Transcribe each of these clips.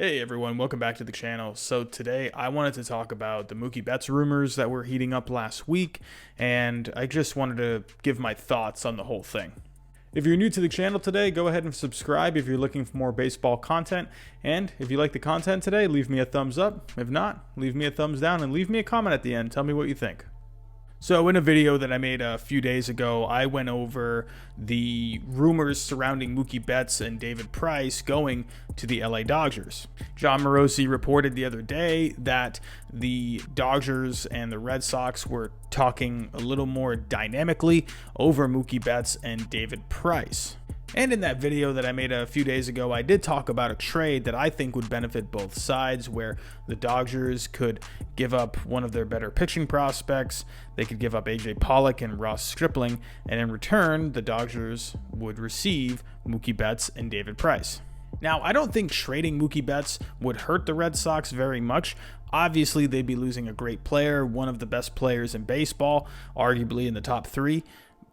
Hey everyone, welcome back to the channel. So today I wanted to talk about the Mookie Betts rumors that were heating up last week, and I just wanted to give my thoughts on the whole thing. If you're new to the channel today, go ahead and subscribe if you're looking for more baseball content, and if you like the content today, leave me a thumbs up. If not, leave me a thumbs down and leave me a comment at the end. Tell me what you think. So in a video that I made a few days ago, I went over the rumors surrounding Mookie Betts and David Price going to the LA Dodgers. John Morosi reported the other day that the Dodgers and the Red Sox were talking a little more dynamically over Mookie Betts and David Price. And in that video that I made a few days ago, I did talk about a trade that I think would benefit both sides, where the Dodgers could give up one of their better pitching prospects, they could give up AJ Pollock and Ross Stripling, and in return, the Dodgers would receive Mookie Betts and David Price. Now, I don't think trading Mookie Betts would hurt the Red Sox very much. Obviously, they'd be losing a great player, one of the best players in baseball, arguably in the top three,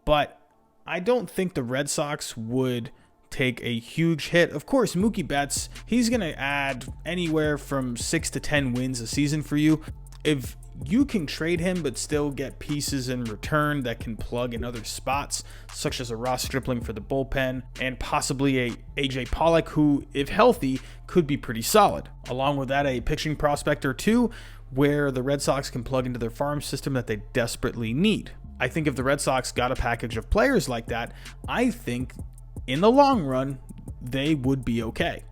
but I don't think the Red Sox would take a huge hit. Of course, Mookie Betts, he's going to add anywhere from 6 to 10 wins a season for you. If you can trade him but still get pieces in return that can plug in other spots, such as a Ross Stripling for the bullpen and possibly a AJ Pollock, who, if healthy, could be pretty solid. Along with that, a pitching prospect or two where the Red Sox can plug into their farm system that they desperately need. I think if the Red Sox got a package of players like that, I think in the long run, they would be okay.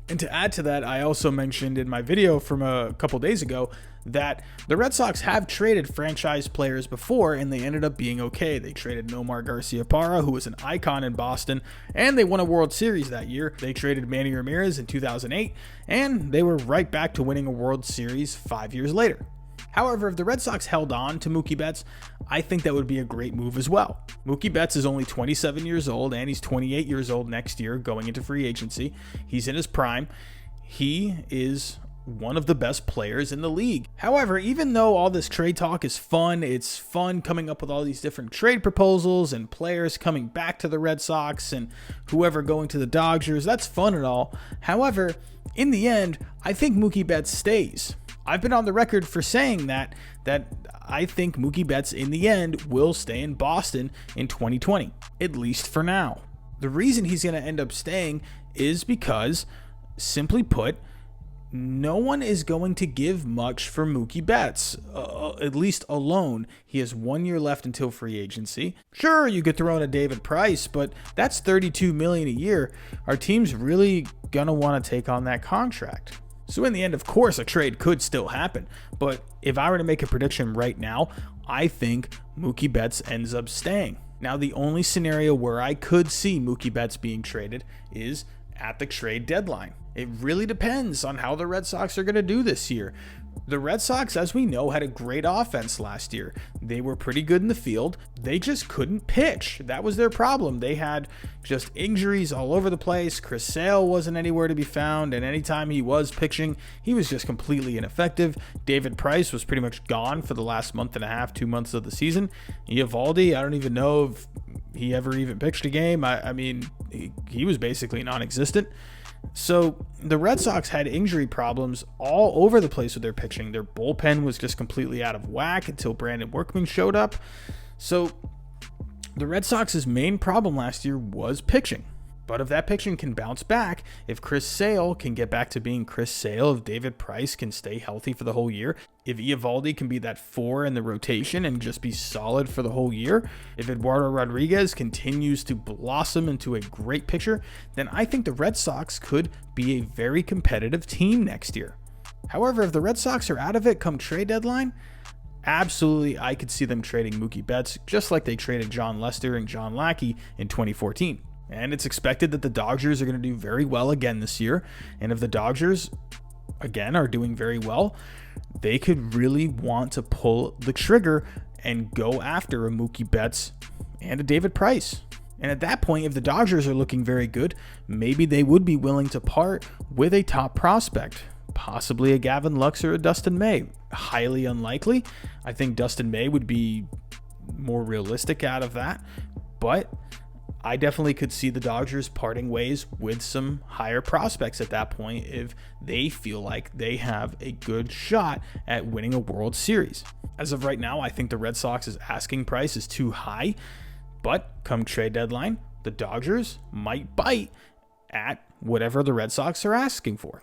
And to add to that, I also mentioned in my video from a couple days ago that the Red Sox have traded franchise players before and they ended up being okay. They traded Nomar Garciaparra, who was an icon in Boston, and they won a World Series that year. They traded Manny Ramirez in 2008, and they were right back to winning a World Series 5 years later. However, if the Red Sox held on to Mookie Betts, I think that would be a great move as well. Mookie Betts is only 27 years old, and he's 28 years old next year going into free agency. He's in his prime. He is one of the best players in the league. However, even though all this trade talk is fun, it's fun coming up with all these different trade proposals and players coming back to the Red Sox and whoever going to the Dodgers, that's fun and all. However, in the end, I think Mookie Betts stays. I've been on the record for saying that I think Mookie Betts in the end will stay in Boston in 2020, at least for now. The reason he's going to end up staying is because, simply put, no one is going to give much for Mookie Betts, at least alone. He has 1 year left until free agency. Sure, you could throw in a David Price, but that's $32 million a year. Our team's really going to want to take on that contract. So in the end, of course, a trade could still happen. But if I were to make a prediction right now, I think Mookie Betts ends up staying. Now, the only scenario where I could see Mookie Betts being traded is at the trade deadline. It really depends on how the Red Sox are going to do this year. The Red Sox, as we know, had a great offense last year. They were pretty good in the field. They just couldn't pitch. That was their problem. They had just injuries all over the place. Chris Sale wasn't anywhere to be found, and anytime he was pitching, he was just completely ineffective. David Price was pretty much gone for the last month and a half, 2 months of the season. Eovaldi, I don't even know if he ever even pitched a game. I mean, he was basically non-existent. So the Red Sox had injury problems all over the place with their pitching. Their bullpen was just completely out of whack until Brandon Workman showed up. So the Red Sox's main problem last year was pitching. But if that pitching can bounce back, if Chris Sale can get back to being Chris Sale, if David Price can stay healthy for the whole year, if Eovaldi can be that 4 in the rotation and just be solid for the whole year, if Eduardo Rodriguez continues to blossom into a great pitcher, then I think the Red Sox could be a very competitive team next year. However, if the Red Sox are out of it come trade deadline, absolutely I could see them trading Mookie Betts just like they traded John Lester and John Lackey in 2014. And it's expected that the Dodgers are going to do very well again this year. And if the Dodgers, again, are doing very well, they could really want to pull the trigger and go after a Mookie Betts and a David Price. And at that point, if the Dodgers are looking very good, maybe they would be willing to part with a top prospect, possibly a Gavin Lux or a Dustin May. Highly unlikely. I think Dustin May would be more realistic out of that. But I definitely could see the Dodgers parting ways with some higher prospects at that point if they feel like they have a good shot at winning a World Series. As of right now, I think the Red Sox's asking price is too high, but come trade deadline, the Dodgers might bite at whatever the Red Sox are asking for.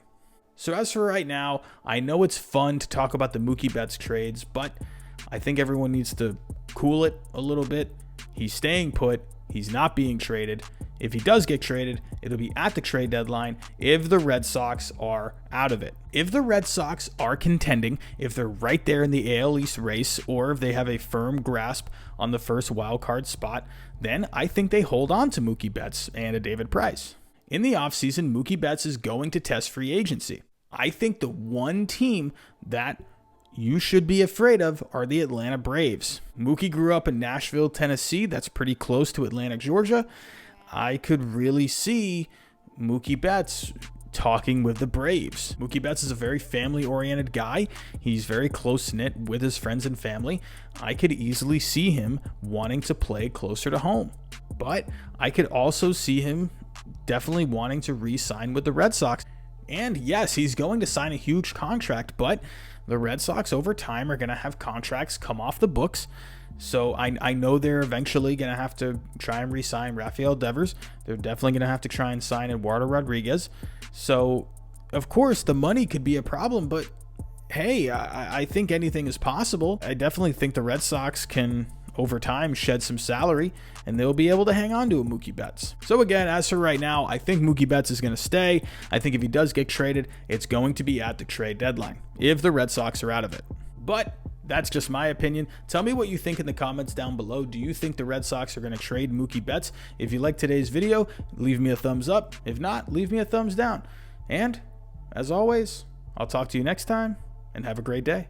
So as for right now, I know it's fun to talk about the Mookie Betts trades, but I think everyone needs to cool it a little bit. He's staying put. He's not being traded. If he does get traded, it'll be at the trade deadline if the Red Sox are out of it. If the Red Sox are contending, if they're right there in the AL East race, or if they have a firm grasp on the first wild card spot, then I think they hold on to Mookie Betts and a David Price. In the offseason, Mookie Betts is going to test free agency. I think the one team that you should be afraid of are the Atlanta Braves. Mookie grew up in Nashville, Tennessee. That's pretty close to Atlanta, Georgia. I could really see Mookie Betts talking with the Braves. Mookie Betts is a very family-oriented guy. He's very close-knit with his friends and family. I could easily see him wanting to play closer to home. But I could also see him definitely wanting to re-sign with the Red Sox. And yes, he's going to sign a huge contract, but the Red Sox over time are going to have contracts come off the books. So I know they're eventually going to have to try and re-sign Rafael Devers. They're definitely going to have to try and sign Eduardo Rodriguez. So, of course, the money could be a problem, but hey, I think anything is possible. I definitely think the Red Sox can, over time, shed some salary, and they'll be able to hang on to a Mookie Betts. So again, as for right now, I think Mookie Betts is going to stay. I think if he does get traded, it's going to be at the trade deadline, if the Red Sox are out of it. But that's just my opinion. Tell me what you think in the comments down below. Do you think the Red Sox are going to trade Mookie Betts? If you liked today's video, leave me a thumbs up. If not, leave me a thumbs down. And as always, I'll talk to you next time, and have a great day.